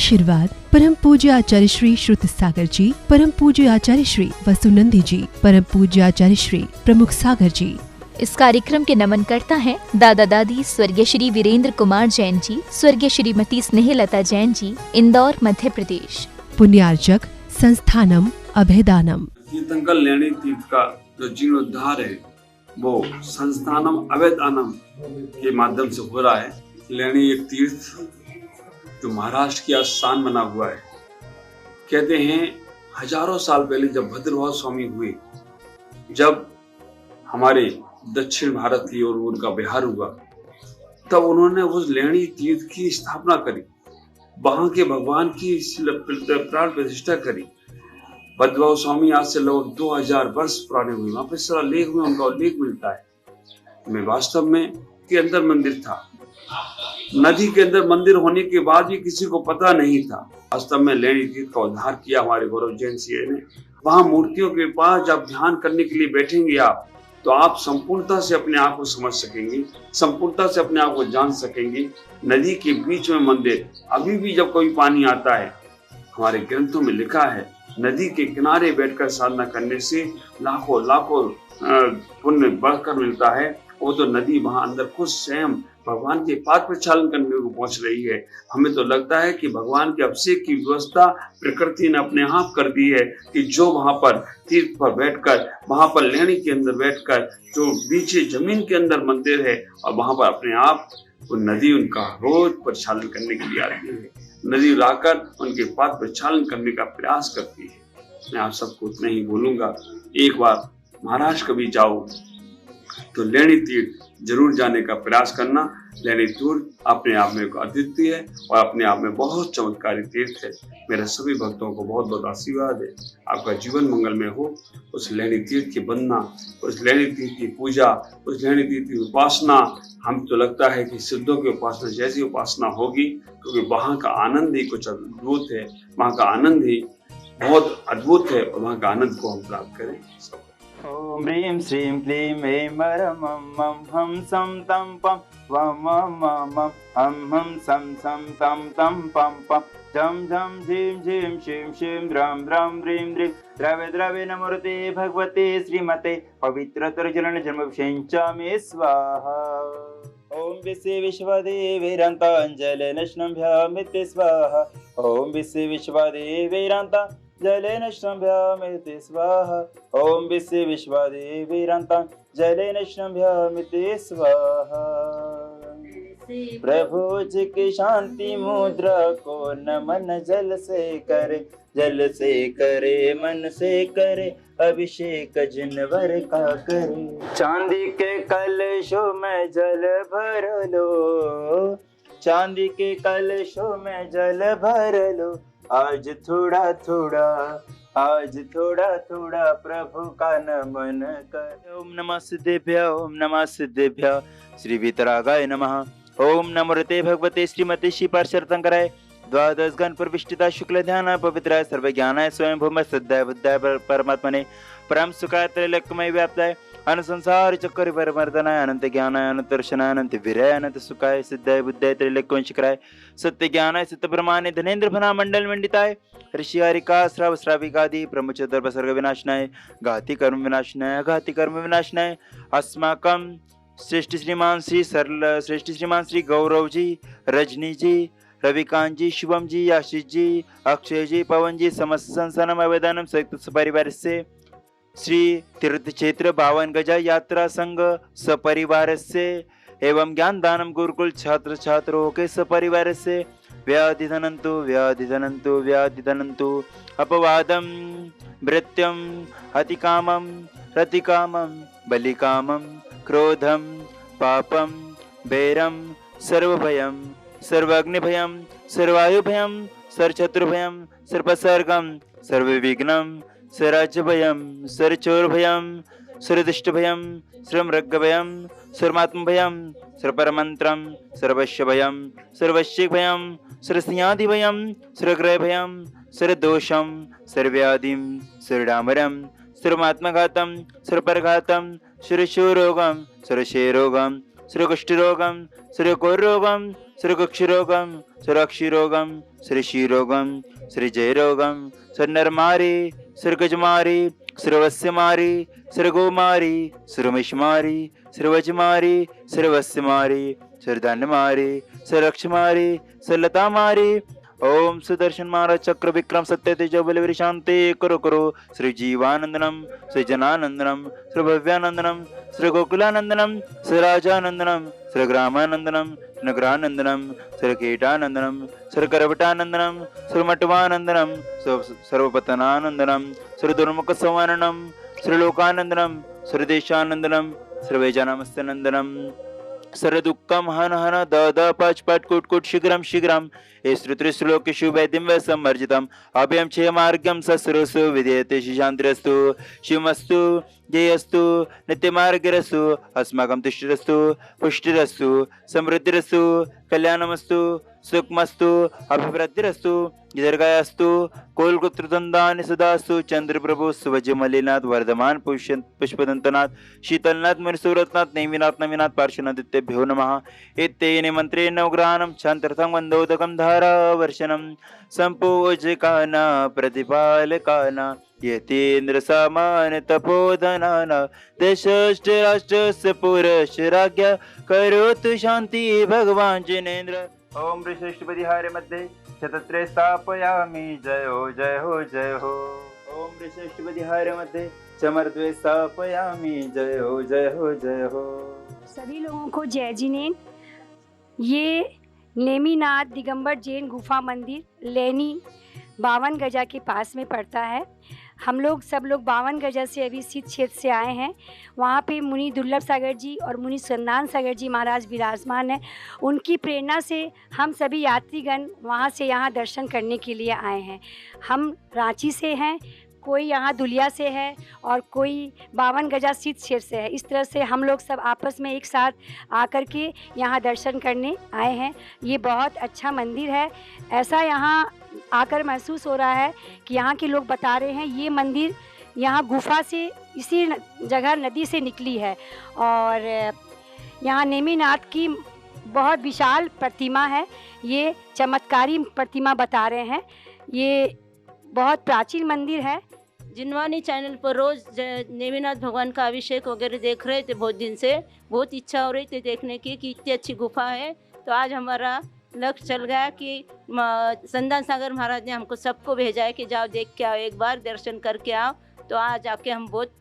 आशीर्वाद परम पूज्य आचार्य श्री श्रुत सागर जी, परम पूज्य आचार्य श्री वसुनंदी जी, परम पूज्य आचार्य श्री प्रमुख सागर जी। इस कार्यक्रम के नमन करता है दादा दादी स्वर्गीय श्री वीरेंद्र कुमार जैन जी, स्वर्गीय श्रीमती स्नेहलता जैन जी, इंदौर मध्य प्रदेश। पुण्यार्चक संस्थानम अभेदानम। तीर्थंकर लेणी तीर्थ का जो जीर्णोद्धार है वो संस्थानम अभेदानम के माध्यम से हो रहा है। लेणी एक तीर्थ जो महाराष्ट्र की स्थान बना हुआ है। कहते हैं हजारों साल पहले जब भद्रभाव स्वामी हुए, जब हमारे दक्षिण भारत की ओर उनका बिहार हुआ, तब उन्होंने उस लेणी तीर्थ की स्थापना करी, वहां के भगवान की प्राण प्रतिष्ठा करी। भद्रभाव स्वामी आज से लगभग 2000 वर्ष पुराने हुए। वहां पर सारा लेख में उनका उल्लेख मिलता है। मैं वास्तव में के अंदर मंदिर था, नदी के अंदर मंदिर होने के बाद भी किसी को पता नहीं था। वास्तव में लेणी तीर्थ का उद्धार किया हमारे गौरव जैन सिंह ने। वहां मूर्तियों के पास जब ध्यान करने के लिए बैठेंगे आप, तो आप संपूर्णता से अपने आप को समझ सकेंगे, संपूर्णता से अपने आप को जान सकेंगे। नदी के बीच में मंदिर। अभी भी जब कोई पानी आता है, हमारे ग्रंथों में लिखा है, नदी के किनारे बैठकर साधना करने से लाखों लाखों पुण्य बढ़कर मिलता है। वो तो नदी वहां अंदर खुद स्वयं भगवान के पाद प्रक्षालन करने को पहुंच रही है। हमें तो लगता है कि भगवान के अभिषेक की व्यवस्था प्रकृति ने अपने आप कर दी है कि जो वहां पर तीर्थ पर बैठकर, वहां पर लेणी के अंदर बैठकर, जो नीचे जमीन के अंदर मंदिर है, और वहां पर अपने आप वो नदी उनका रोज प्रक्षालन करने के लिए आती है। नदी लाकर उनके पाद प्रक्षालन करने का प्रयास करती है। मैं आप सबको उतना ही बोलूंगा, एक बार महाराष्ट्र कभी जाओ तो लेणी तीर्थ जरूर जाने का प्रयास करना। लेणी तीर्थ अपने आप में अद्वितीय है और अपने आप में बहुत चमत्कारी तीर्थ है। मेरे सभी भक्तों को बहुत बहुत आशीर्वाद है। आपका जीवन मंगलमय हो। उस लेणी तीर्थ की वंदना, उस लेणी तीर्थ की पूजा, उस लेणी तीर्थ की उपासना, हम तो लगता है कि सिद्धों की उपासना जैसी उपासना होगी, क्योंकि वहाँ का आनंद ही कुछ अद्भुत है। वहाँ का आनंद ही बहुत अद्भुत है और वहाँ का आनंद को हम प्राप्त करें। ओम ह्रीं श्रीं क्लीं ऐं मरं मं हम सं तं पं वं मं हम सं सं तं तं पं पं झं झं झीं झीं शिं शिं द्रं द्रं ह्रीं ह्रीं द्रवे द्रवे नमोते भगवते श्रीमते पवित्रतर जलन जन्मभिषेचामि स्वाहा। ओम विश्वे विश्वदेवैरन्ताञ्जलिर्नश्नभ्यामिति स्वाहा। ओम विश्वे विश्वदेवैरन्ता जलेन श्रम्भ्यामिति स्वाहा। ओम विश्वे विश्वदेवैरन्तां जलेन श्रम्भ्यामिति स्वाहा। प्रभु जी की शांति मुद्रा को नमन जल से करे मन से करे अभिषेक जिनवर का करे। चांदी के कलशों में जल भर लो, चांदी के कलशों में जल भर लो। आज थोड़ा थोड़ा प्रभु का नमन कर। ओम नमः सिद्धेभ्यः, ओम नमः सिद्धेभ्यः, श्री वीतरागाय नमः। ओम नमोते भगवते श्रीमते श्री पार्श्वतीर्थंकराय द्वादश गण प्रविष्टिता शुक्ल ध्यान पवित्राय सर्व ज्ञानाय स्वयं भूम सिद्धाय बुद्धाय परमात्मने परम सुखाय त्रैलोक्यमय व्याप्ताय अनुसंसार चक्कर परिवर्तनाय अनंत ज्ञानाय अनंत दर्शनाय अनंत विरय अनंत सुखाय सिद्धाय बुद्धाय त्रैलोक्यवंशिकाय सत्य ज्ञानाय सत्य प्रमाणे धनेन्द्र फना मंडल मंडिताय ऋषि हरिका श्राव श्राविकादि ब्रह्मचर्य सर्ग विनाशनाय घाति कर्म विनाशनाय घाति कर्म विनाशनाय अस्माकं श्रेष्ठ श्रीमान श्री गौरव जी, रजनी जी, रविकांत जी, शुभम जी, आशीष जी, अक्षय जी, पवन जी, समस्त संस्थानम अवदानम संयुक्त परिवार से श्री तीर्थ क्षेत्र 52 गजा यात्रा संघ सपरिवार से एवं ज्ञान दानम गुरुकुल छात्र छात्रों के सपरिवार से व्याधि धनंतु अपवादम मृत्युम अतिकामम रतिकामम बलिकामम क्रोधम पापम बैरम सर्वभयम सर्वाग्निभयम सर्वायुभयम सर्वशत्रुभयम सर्वसर्गम सर्वविघ्नम सर्वराज्यभयम सर्वचोरभयम सर्वदुष्टभयम सर्वमृगभयम सर्वात्मभयम सर्वपरमंत्रम सर्वस्वभयम सर्वशिखभयम सर्वस्यादिभयम सर्वग्रहभयम सर्वदोषम सर्वव्याधिम सर्वडामरम सर्वमात्मघातम सर्वपरघातम सर्वशोरोगम सर्वक्षयरोगम सर्वकुष्ठरोगम सर्वकोरोगम श्री कुक्षरोगम श्री अक्षिरोगम श्री क्षीरोगम श्री जयरोगम श्री नरमारी श्री गजमारी श्री वस्यमारी श्री गोमारी श्री महिषमारी श्री वजमारी श्री वस्यमारी श्री दंडमारी श्री रक्षमारी श्री लतामारी। ओम सुदर्शन महाराज चक्र विक्रम सत्य तेजो बलवीर शांति करो करो श्री जीवानंदनम श्री जनानंदनम श्री भव्यानंदनम श्री गोकुलानंदनम श्री राजानंदनम श्री ग्रामानंदनम नगरानंदनम श्री कीटानंदनम श्री करवटानंदनम श्री मटवानंदनम सर्वपतनानंदनम श्री दुर्मुख संवरणम श्री लोकानंदनम श्री देशानंदनम श्री वैजानमस्तनंदनम सर्व दुःखम हन हन द द पच पट कुट कुट शीघ्रम शीघ्रम श्रुतिश्लोकेषु वैद्यं व सम्मर्जितम् अभयं क्षेमार्घ्यं सस्रुसु विधेयते शान्तिरस्तु शिवमस्तु जयस्तु नित्यमार्गिरस्तु अस्माकं तुष्टिरस्तु पुष्टिरस्तु समृद्धिरस्तु कल्याणमस्तु सुखमस्तु अभिवृद्धिरस्तु दीर्घायस्तु कोलगोत्रदंदानि सदास्तु चंद्रप्रभु सुवज्रमलिनाथ वर्धमान पुष्पदंतनाथ शीतलनाथ मुनिसुरत्नाथ नेमिनाथ नमिनाथ पार्श्वनादित्यभ्यो नमः। इत्येन मंत्रेण नवग्रहाणं शान्तर्थं वन्दोदकं धारावर्षणं सम्पूज्यकान प्रतिपालकान यतीन्द्र सामान तपोधनान देशराष्ट्रस्य पुरस्य राज्ञ करोतु शांति भगवान जिनेन्द्र। ओम ऋषिष्टपदिहारे मध्ये शतत्रे स्थापयामि जय हो जय हो जय हो। ओम ऋषिष्टपदिहारे मध्ये चमरद्वे स्थापयामि जय हो जय हो जय हो। सभी लोगों को जय जिनेन्द्र। ये नेमिनाथ दिगंबर जैन गुफा मंदिर लेनी 52 गजा के पास में पड़ता है। हम लोग सब लोग 52 गजा से अभी सिद्ध क्षेत्र से आए हैं। वहाँ पे मुनि दुर्लभ सागर जी और मुनि संदान सागर जी महाराज विराजमान हैं। उनकी प्रेरणा से हम सभी यात्रीगण वहाँ से यहाँ दर्शन करने के लिए आए हैं। हम रांची से हैं, कोई यहाँ दुलिया से है और कोई 52 गजा सिद्ध क्षेत्र से है। इस तरह से हम लोग सब आपस में एक साथ आकर के यहाँ दर्शन करने आए हैं। ये बहुत अच्छा मंदिर है। ऐसा यहाँ आकर महसूस हो रहा है कि यहाँ के लोग बता रहे हैं ये मंदिर यहाँ गुफा से इसी जगह नदी से निकली है और यहाँ नेमिनाथ की बहुत विशाल प्रतिमा है। ये चमत्कारी प्रतिमा बता रहे हैं। ये बहुत प्राचीन मंदिर है। जिनवानी चैनल पर रोज़ नेमिनाथ भगवान का अभिषेक वगैरह देख रहे थे। बहुत दिन से बहुत इच्छा हो रही थी देखने की कि इतनी अच्छी गुफा है। तो आज हमारा लक्ष्य चल गया कि संदान सागर महाराज ने हमको सबको भेजा है कि जाओ देख के आओ, एक बार दर्शन करके आओ। तो आज आके हम बहुत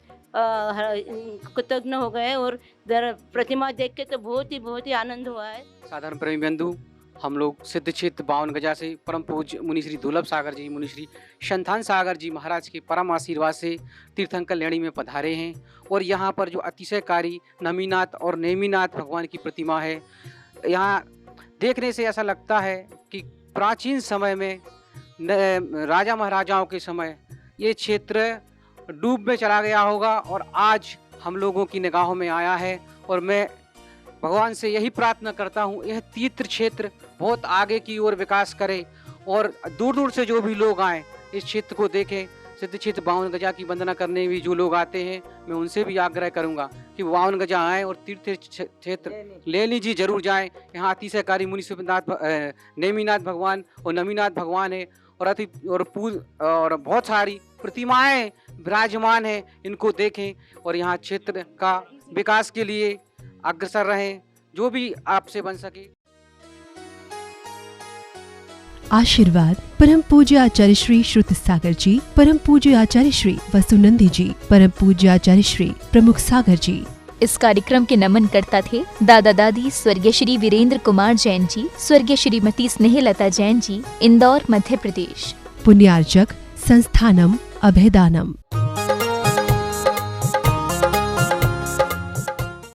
कृतज्ञ हो गए और प्रतिमा देख के तो बहुत ही आनंद हुआ है। साधारण प्रेमी बंधु, हम लोग सिद्ध क्षेत्र 52 गजा से परम पूज्य मुनि श्री दुर्लभ सागर जी, मुनि श्री संतान सागर जी महाराज के परम आशीर्वाद से तीर्थंकर लेणी में पधारे हैं। और यहाँ पर जो अतिशयकारी नमीनाथ और नेमिनाथ भगवान की प्रतिमा है, यहाँ देखने से ऐसा लगता है कि प्राचीन समय में राजा महाराजाओं के समय ये क्षेत्र डूब में चला गया होगा और आज हम लोगों की निगाहों में आया है। और मैं भगवान से यही प्रार्थना करता हूँ, यह तीर्थ क्षेत्र बहुत आगे की ओर विकास करे और दूर दूर से जो भी लोग आएँ इस क्षेत्र को देखें। सिद्ध क्षेत्र 52 गजा की वंदना करने भी जो लोग आते हैं, मैं उनसे भी आग्रह करूंगा कि 52 गजा आएँ और तीर्थ क्षेत्र लेनी जी जरूर जाएं। यहाँ अतिशयकारी मुनि नेमिनाथ भगवान और नमीनाथ भगवान है और बहुत सारी प्रतिमाएं विराजमान हैं। इनको देखें और यहाँ क्षेत्र का विकास के लिए अग्रसर रहें, जो भी आपसे बन सके। आशीर्वाद परम पूज्य आचार्य श्री श्रुत सागर जी, परम पूज्य आचार्य श्री वसुनंदी जी, परम पूज्य आचार्य श्री प्रमुख सागर जी। इस कार्यक्रम के नमन करता थे दादा दादी स्वर्गीय श्री वीरेंद्र कुमार जैन जी, स्वर्गीय श्रीमती स्नेहलता जैन जी, इंदौर मध्य प्रदेश। पुण्यार्जक संस्थानम अभेदानम।